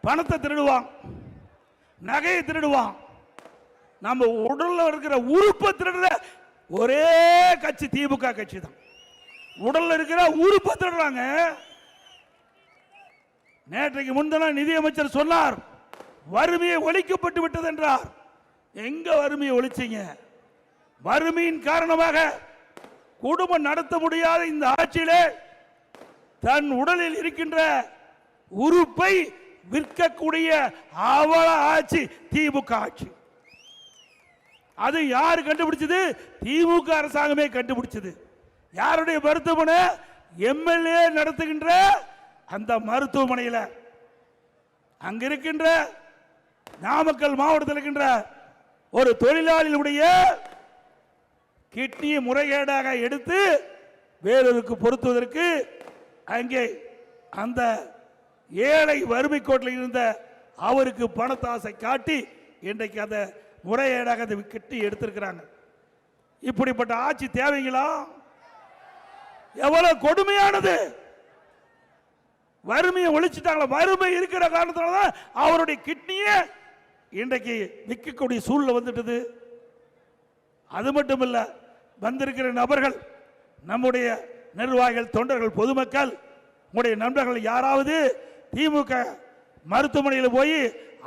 பணத்தை திருடுவான், நகையை திருடுவான். நம்ம உடல்ல இருக்கிற உறுப்பை திருடுற ஒரே கட்சி திமுக கட்சி தான். உடல்ல இருக்கிற உறுப்பை திருடுறாங்க. நேற்றைக்கு முன்தினம் நிதியமைச்சர் சொன்னார், வறுமையை ஒழிக்கப்பட்டு விட்டது என்றார். எங்க வறுமையை ஒழிச்சீங்க? வறுமையின் காரணமாக குடும்பம் நடத்த முடியாத இந்த ஆட்சியிலே தன் உடலில் இருக்கின்ற உறுப்பை விற்கக்கூடிய அவல ஆட்சி திமுக ஆட்சி. அது யாரு கண்டுபிடிச்சது? திமுக அரசாங்கமே கண்டுபிடிச்சது. யாருடைய மருத்துவமனை? எம்எல்ஏ நடத்துகின்ற அந்த மருத்துவமனையில் அங்க இருக்கின்ற நாமக்கல் மாவட்டத்தில் இருக்கின்ற ஒரு தொழிலாளியுடைய கிட்னியை முறைகேடாக எடுத்து வேறொருக்கு பொருத்துவதற்கு அங்கே அந்த ஏழை வறுமை கோட்டில் இருந்த அவருக்கு பணத்தாசை காட்டி இன்றைக்கு அந்த முறைகேடாக அதை கிட்னி எடுத்திருக்கிறாங்க. இப்படிப்பட்ட ஆட்சி தேவைங்களா? எவ்வளவு கொடுமையானது! வறுமையை ஒழிச்சுட்டாங்களா? வறுமை இருக்கிற காரணத்தினால தான் அவருடைய கிட்னியை இன்றைக்கு விற்கக்கூடிய சூழ்நிலை வந்துட்டது. அது மட்டும் இல்ல, வந்திருக்கிற நபர்கள், நம்முடைய நிர்வாகிகள், தொண்டர்கள், பொதுமக்கள், உங்களுடைய நண்பர்கள் யாராவது திமுக மருத்துவமனையில் போய்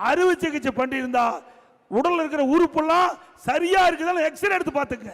அறுவை சிகிச்சை பண்ணியிருந்தா உடல் இருக்கிற உறுப்பெல்லாம் சரியா இருக்குதான்னு எக்ஸ்ரே எடுத்து பார்த்துக்க.